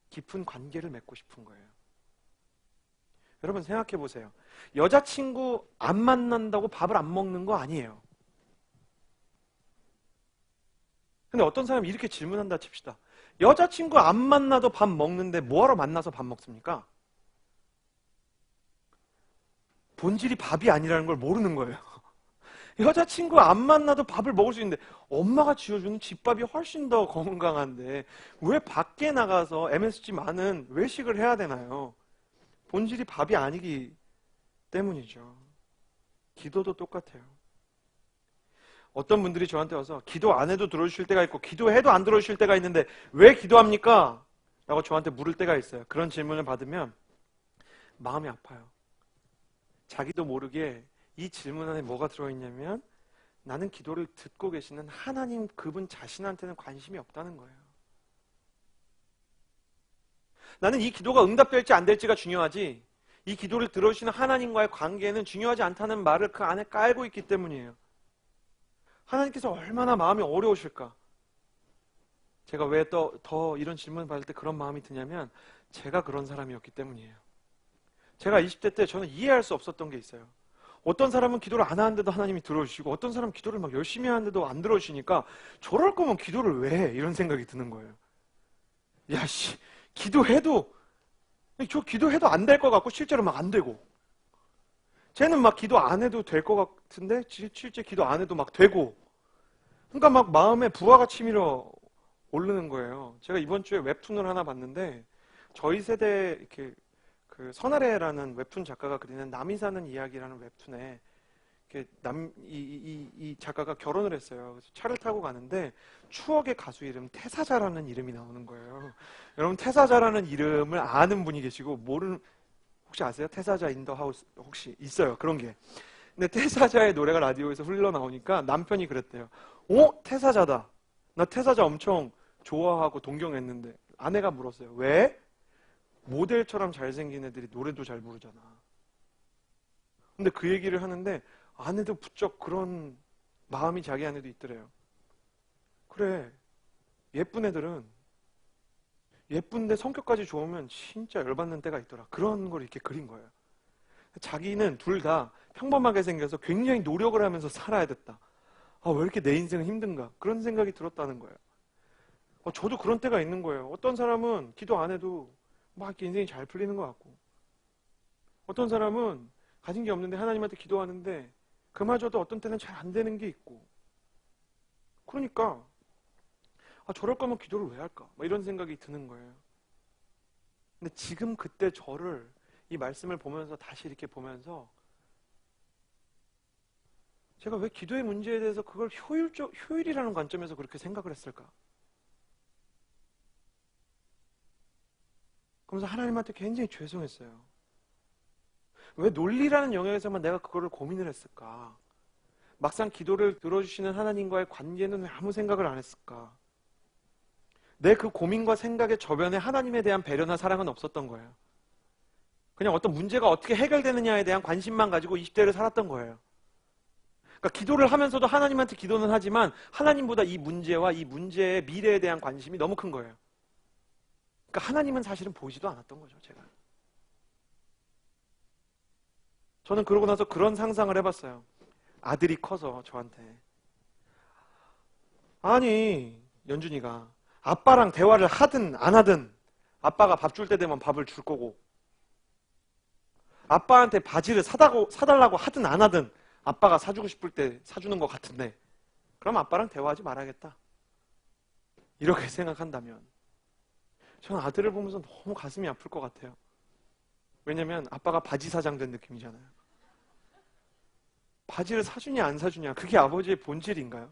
깊은 관계를 맺고 싶은 거예요. 여러분 생각해 보세요. 여자친구 안 만난다고 밥을 안 먹는 거 아니에요. 근데 어떤 사람이 이렇게 질문한다 칩시다. 여자친구 안 만나도 밥 먹는데 뭐하러 만나서 밥 먹습니까? 본질이 밥이 아니라는 걸 모르는 거예요. 여자친구 안 만나도 밥을 먹을 수 있는데 엄마가 지어주는 집밥이 훨씬 더 건강한데 왜 밖에 나가서 MSG 많은 외식을 해야 되나요? 본질이 밥이 아니기 때문이죠. 기도도 똑같아요. 어떤 분들이 저한테 와서 기도 안 해도 들어주실 때가 있고 기도해도 안 들어주실 때가 있는데 왜 기도합니까? 라고 저한테 물을 때가 있어요. 그런 질문을 받으면 마음이 아파요. 자기도 모르게 이 질문 안에 뭐가 들어있냐면 나는 기도를 듣고 계시는 하나님 그분 자신한테는 관심이 없다는 거예요. 나는 이 기도가 응답될지 안 될지가 중요하지 이 기도를 들어주시는 하나님과의 관계는 중요하지 않다는 말을 그 안에 깔고 있기 때문이에요. 하나님께서 얼마나 마음이 어려우실까? 제가 왜 더 이런 질문을 받을 때 그런 마음이 드냐면 제가 그런 사람이었기 때문이에요. 제가 20대 때 저는 이해할 수 없었던 게 있어요. 어떤 사람은 기도를 안 하는데도 하나님이 들어주시고 어떤 사람은 기도를 막 열심히 하는데도 안 들어주시니까 저럴 거면 기도를 왜 해? 이런 생각이 드는 거예요. 기도해도 안 될 것 같고 실제로 막 안 되고 쟤는 막 기도 안 해도 될 것 같은데 실제 기도 안 해도 막 되고 그러니까 막 마음에 부하가 치밀어 오르는 거예요. 제가 이번 주에 웹툰을 하나 봤는데 저희 세대 이렇게 그 선아래라는 웹툰 작가가 그리는 남이 사는 이야기라는 웹툰에 이 작가가 결혼을 했어요. 그래서 차를 타고 가는데 추억의 가수 이름 태사자라는 이름이 나오는 거예요. 여러분 태사자라는 이름을 아는 분이 계시고 모르는 혹시 아세요? 태사자 인 더 하우스 혹시 있어요 그런 게. 근데 태사자의 노래가 라디오에서 흘러나오니까 남편이 그랬대요. 태사자다. 나 태사자 엄청 좋아하고 동경했는데 아내가 물었어요. 왜? 모델처럼 잘생긴 애들이 노래도 잘 부르잖아. 근데 그 얘기를 하는데 아내도 부쩍 그런 마음이 자기 안에도 있더래요. 그래, 예쁜 애들은 예쁜데 성격까지 좋으면 진짜 열받는 때가 있더라. 그런 걸 이렇게 그린 거예요. 자기는 둘 다 평범하게 생겨서 굉장히 노력을 하면서 살아야 됐다. 왜 이렇게 내 인생은 힘든가? 그런 생각이 들었다는 거예요. 저도 그런 때가 있는 거예요. 어떤 사람은 기도 안 해도 막 이렇게 인생이 잘 풀리는 것 같고, 어떤 사람은 가진 게 없는데 하나님한테 기도하는데 그마저도 어떤 때는 잘 안 되는 게 있고, 그러니까 저럴 거면 기도를 왜 할까? 막 이런 생각이 드는 거예요. 근데 지금 그때 저를 이 말씀을 보면서 다시 이렇게 보면서 제가 왜 기도의 문제에 대해서 그걸 효율이라는 관점에서 그렇게 생각을 했을까? 그러면서 하나님한테 굉장히 죄송했어요. 왜 논리라는 영역에서만 내가 그거를 고민을 했을까? 막상 기도를 들어주시는 하나님과의 관계는 왜 아무 생각을 안 했을까? 내 그 고민과 생각의 저변에 하나님에 대한 배려나 사랑은 없었던 거예요. 그냥 어떤 문제가 어떻게 해결되느냐에 대한 관심만 가지고 20대를 살았던 거예요. 그러니까 기도를 하면서도 하나님한테 기도는 하지만 하나님보다 이 문제와 이 문제의 미래에 대한 관심이 너무 큰 거예요. 그러니까 하나님은 사실은 보이지도 않았던 거죠, 제가. 저는 그러고 나서 그런 상상을 해봤어요. 아들이 커서 저한테, 아니 연준이가 아빠랑 대화를 하든 안 하든 아빠가 밥 줄 때 되면 밥을 줄 거고, 아빠한테 바지를 사달라고 하든 안 하든 아빠가 사주고 싶을 때 사주는 것 같은데, 그럼 아빠랑 대화하지 말아야겠다. 이렇게 생각한다면 저는 아들을 보면서 너무 가슴이 아플 것 같아요. 왜냐면 아빠가 바지 사장 된 느낌이잖아요. 바지를 사주냐 안 사주냐, 그게 아버지의 본질인가요?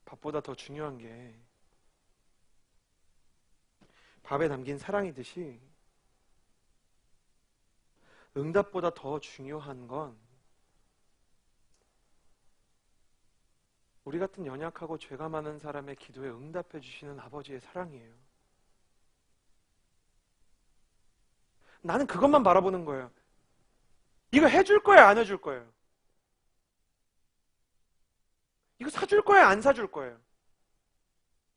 밥보다 더 중요한 게 밥에 담긴 사랑이듯이 응답보다 더 중요한 건 우리 같은 연약하고 죄가 많은 사람의 기도에 응답해 주시는 아버지의 사랑이에요. 나는 그것만 바라보는 거예요. 이거 해줄 거예요, 안 해줄 거예요? 이거 사줄 거예요, 안 사줄 거예요?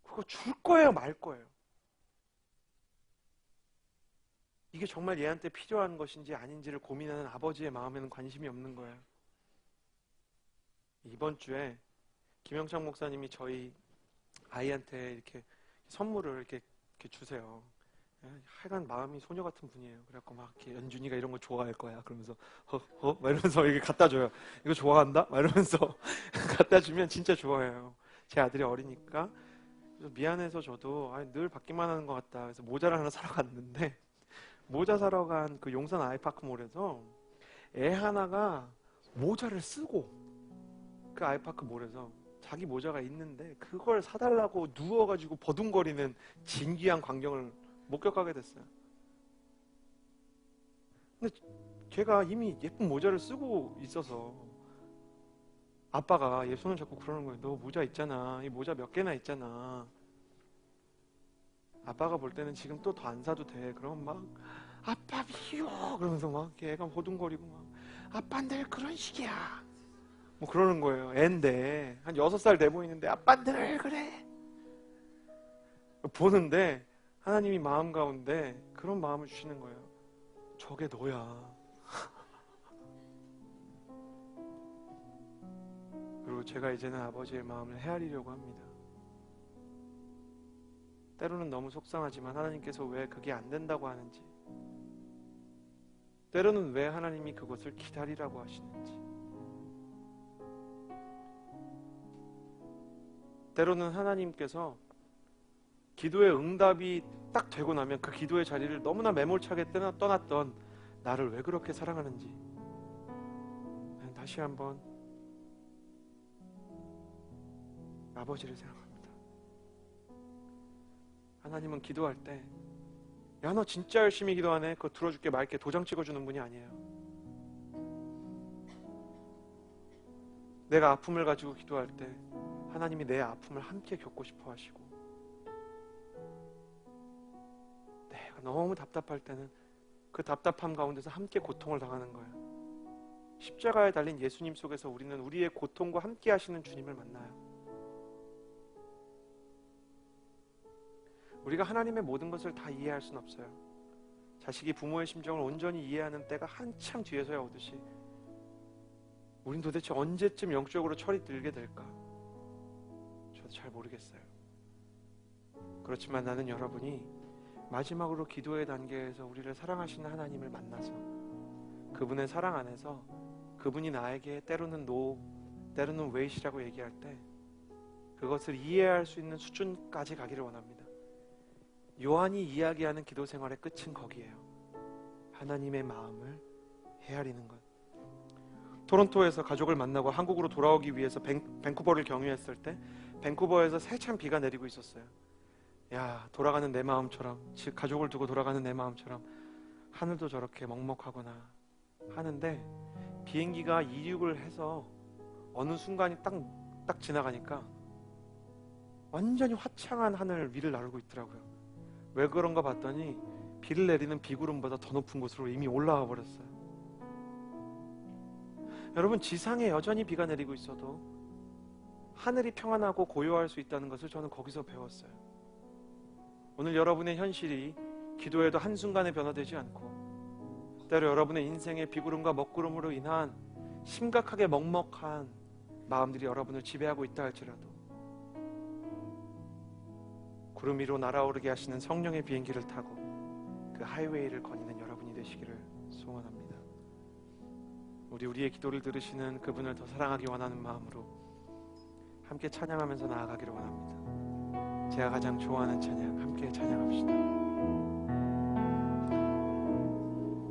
그거 줄 거예요, 말 거예요? 이게 정말 얘한테 필요한 것인지 아닌지를 고민하는 아버지의 마음에는 관심이 없는 거예요. 이번 주에 김영창 목사님이 저희 아이한테 이렇게 선물을 이렇게 주세요. 하여간 마음이 소녀 같은 분이에요. 그래갖고 막 이렇게 연준이가 이런 거 좋아할 거야. 그러면서 막 이러면서 이렇게 갖다 줘요. 이거 좋아한다? 막 이러면서 갖다 주면 진짜 좋아해요. 제 아들이 어리니까. 그래서 미안해서 저도 늘 받기만 하는 것 같다. 그래서 모자를 하나 사러 갔는데, 모자 사러 간 그 용산 아이파크몰에서 애 하나가 모자를 쓰고 그 아이파크몰에서 자기 모자가 있는데 그걸 사달라고 누워가지고 버둥거리는 진귀한 광경을 목격하게 됐어요. 근데 걔가 이미 예쁜 모자를 쓰고 있어서 아빠가 얘 손을 잡고 그러는 거예요. 너 모자 있잖아. 이 모자 몇 개나 있잖아. 아빠가 볼 때는 지금 또 더 안 사도 돼. 그러면 막 아빠 미워 그러면서 막 애가 버둥거리고 막 아빠 늘 그런 식이야. 뭐 그러는 거예요. 애인데 한 6살 돼 보이는데 아빠 늘 그래. 보는데 하나님이 마음 가운데 그런 마음을 주시는 거예요. 저게 너야. 그리고 제가 이제는 아버지의 마음을 헤아리려고 합니다. 때로는 너무 속상하지만 하나님께서 왜 그게 안 된다고 하는지, 때로는 왜 하나님이 그것을 기다리라고 하시는지, 때로는 하나님께서 기도의 응답이 딱 되고 나면 그 기도의 자리를 너무나 매몰차게 떠났던 나를 왜 그렇게 사랑하는지 다시 한번 아버지를 생각합니다. 하나님은 기도할 때 야 너 진짜 열심히 기도하네, 그거 들어줄게 말게 도장 찍어주는 분이 아니에요. 내가 아픔을 가지고 기도할 때 하나님이 내 아픔을 함께 겪고 싶어 하시고, 내가 너무 답답할 때는 그 답답함 가운데서 함께 고통을 당하는 거예요. 십자가에 달린 예수님 속에서 우리는 우리의 고통과 함께 하시는 주님을 만나요. 우리가 하나님의 모든 것을 다 이해할 수는 없어요. 자식이 부모의 심정을 온전히 이해하는 때가 한참 뒤에서야 오듯이 우린 도대체 언제쯤 영적으로 철이 들게 될까? 저도 잘 모르겠어요. 그렇지만 나는 여러분이 마지막으로 기도의 단계에서 우리를 사랑하시는 하나님을 만나서 그분의 사랑 안에서 그분이 나에게 때로는 no, 때로는 wait이라고 얘기할 때 그것을 이해할 수 있는 수준까지 가기를 원합니다. 요한이 이야기하는 기도 생활의 끝은 거기에요. 하나님의 마음을 헤아리는 것. 토론토에서 가족을 만나고 한국으로 돌아오기 위해서 밴쿠버를 경유했을 때 밴쿠버에서 세찬 비가 내리고 있었어요. 야, 돌아가는 내 마음처럼, 즉 가족을 두고 돌아가는 내 마음처럼 하늘도 저렇게 먹먹하구나 하는데 비행기가 이륙을 해서 어느 순간이 딱 지나가니까 완전히 화창한 하늘 위를 나르고 있더라고요. 왜 그런가 봤더니 비를 내리는 비구름보다 더 높은 곳으로 이미 올라와 버렸어요. 여러분, 지상에 여전히 비가 내리고 있어도 하늘이 평안하고 고요할 수 있다는 것을 저는 거기서 배웠어요. 오늘 여러분의 현실이 기도에도 한순간에 변화되지 않고 때로 여러분의 인생의 비구름과 먹구름으로 인한 심각하게 먹먹한 마음들이 여러분을 지배하고 있다 할지라도 구름 위로 날아오르게 하시는 성령의 비행기를 타고 그 하이웨이를 거니는 여러분이 되시기를 소원합니다. 우리의 기도를 들으시는 그분을 더 사랑하기 원하는 마음으로 함께 찬양하면서 나아가기를 원합니다. 제가 가장 좋아하는 찬양 함께 찬양합시다.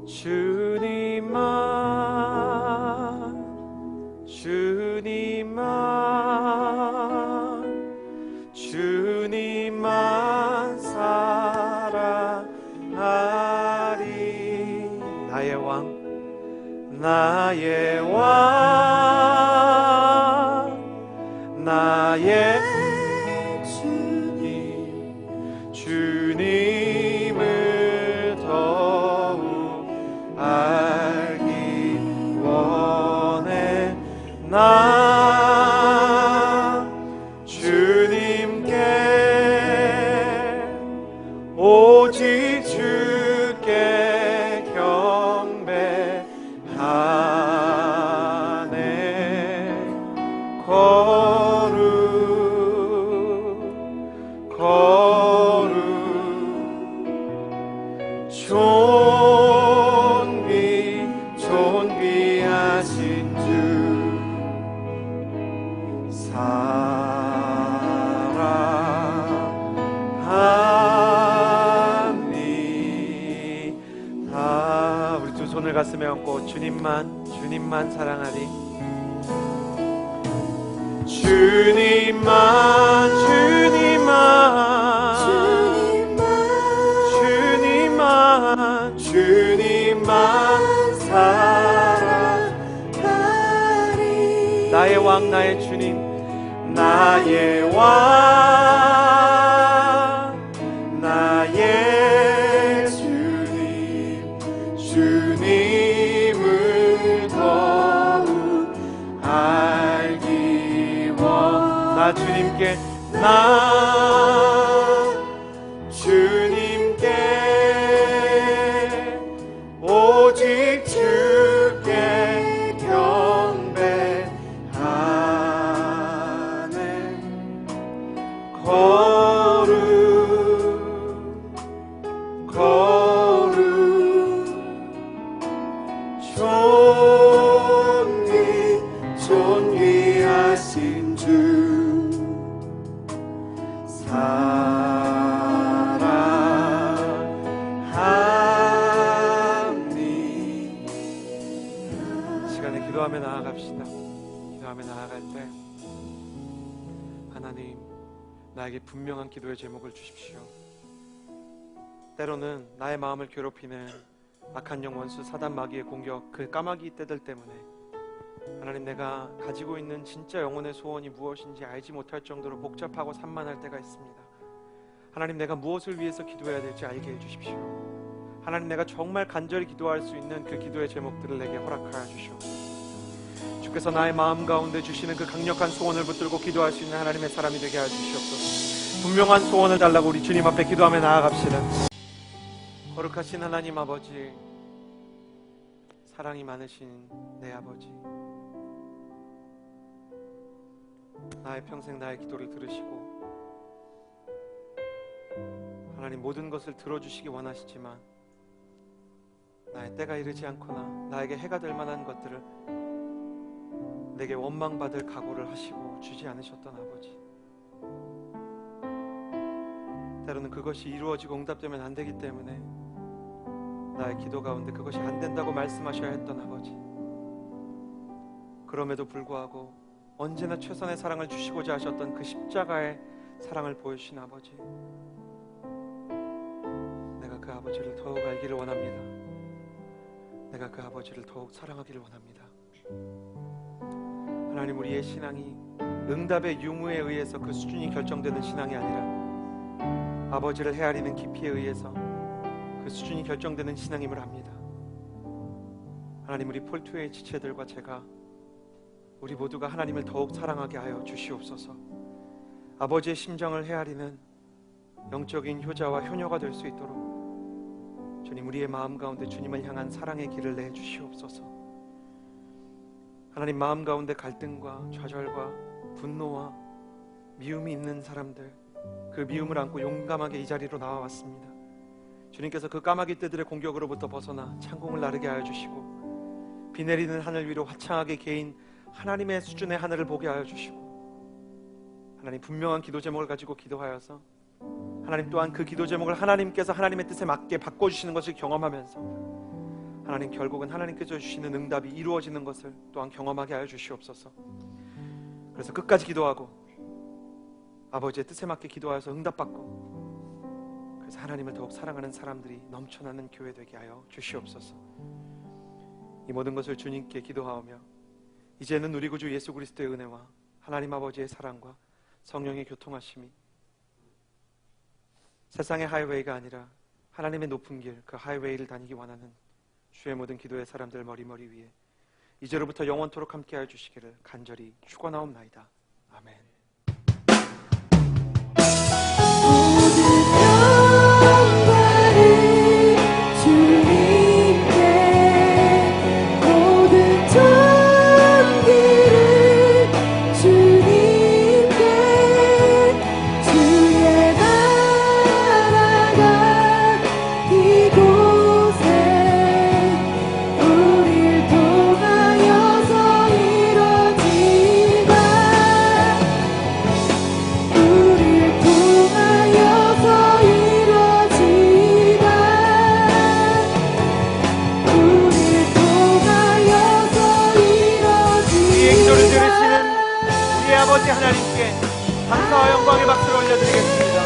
주님만 주님만 주님만 사랑하리. 나의 왕 나의 왕 나의 주님 주님을 더욱 알기 원해. 나 주님께 오직 주께 경배하네. 거룩 존귀하신 주 사랑합니다. 우리 두 손을 가슴에 얹고 주님만 사랑하리. 주님만 사랑하리. 나의 왕 나의 주님 나의 왕 나의 주님 주님을 더욱 알기 원. 나 주님께 오직 주께 경배하네. 거룩 존귀하신 주 사랑합니. 시간에 기도하며 나아갑시다. 기도하며 나아갈 때 하나님 나에게 분명한 기도의 제목을 주십시오. 때로는 나의 마음을 괴롭히는 악한 영 원수 사단 마귀의 공격, 그 까마귀 떼들 때문에 하나님 내가 가지고 있는 진짜 영혼의 소원이 무엇인지 알지 못할 정도로 복잡하고 산만할 때가 있습니다. 하나님 내가 무엇을 위해서 기도해야 될지 알게 해주십시오. 하나님 내가 정말 간절히 기도할 수 있는 그 기도의 제목들을 내게 허락하여 주시옵소서. 주께서 나의 마음 가운데 주시는 그 강력한 소원을 붙들고 기도할 수 있는 하나님의 사람이 되게 하여 주시옵소서. 분명한 소원을 달라고 우리 주님 앞에 기도하며 나아갑시다. 거룩하신 하나님 아버지, 사랑이 많으신 내 아버지, 나의 평생 나의 기도를 들으시고 하나님 모든 것을 들어주시기 원하시지만 나의 때가 이르지 않거나 나에게 해가 될 만한 것들을 내게 원망받을 각오를 하시고 주지 않으셨던 아버지, 때로는 그것이 이루어지고 응답되면 안 되기 때문에 나의 기도 가운데 그것이 안 된다고 말씀하셔야 했던 아버지, 그럼에도 불구하고 언제나 최선의 사랑을 주시고자 하셨던 그 십자가의 사랑을 보여주신 아버지, 내가 그 아버지를 더욱 알기를 원합니다. 내가 그 아버지를 더욱 사랑하기를 원합니다. 하나님, 우리의 신앙이 응답의 유무에 의해서 그 수준이 결정되는 신앙이 아니라 아버지를 헤아리는 깊이에 의해서 그 수준이 결정되는 신앙임을 압니다. 하나님, 우리 폴투의 지체들과 제가, 우리 모두가 하나님을 더욱 사랑하게 하여 주시옵소서. 아버지의 심정을 헤아리는 영적인 효자와 효녀가 될 수 있도록 주님, 우리의 마음 가운데 주님을 향한 사랑의 길을 내어 주시옵소서. 하나님, 마음 가운데 갈등과 좌절과 분노와 미움이 있는 사람들, 그 미움을 안고 용감하게 이 자리로 나와왔습니다. 주님께서 그 까마귀 떼들의 공격으로부터 벗어나 창공을 나르게 하여 주시고 비 내리는 하늘 위로 화창하게 개인 하나님의 수준의 하늘을 보게 하여 주시고, 하나님, 분명한 기도 제목을 가지고 기도하여서 하나님 또한 그 기도 제목을 하나님께서 하나님의 뜻에 맞게 바꿔주시는 것을 경험하면서 하나님, 결국은 하나님께서 주시는 응답이 이루어지는 것을 또한 경험하게 하여 주시옵소서. 그래서 끝까지 기도하고 아버지의 뜻에 맞게 기도하여서 응답받고, 그래서 하나님을 더욱 사랑하는 사람들이 넘쳐나는 교회 되게 하여 주시옵소서. 이 모든 것을 주님께 기도하오며 이제는 우리 구주 예수 그리스도의 은혜와 하나님 아버지의 사랑과 성령의 교통하심이 세상의 하이웨이가 아니라 하나님의 높은 길, 그 하이웨이를 다니기 원하는 주의 모든 기도의 사람들 머리 위에 이제로부터 영원토록 함께하여 주시기를 간절히 축원하옵나이다. 아멘. 아버지 하나님께 감사와 영광의 박수를 올려드리겠습니다.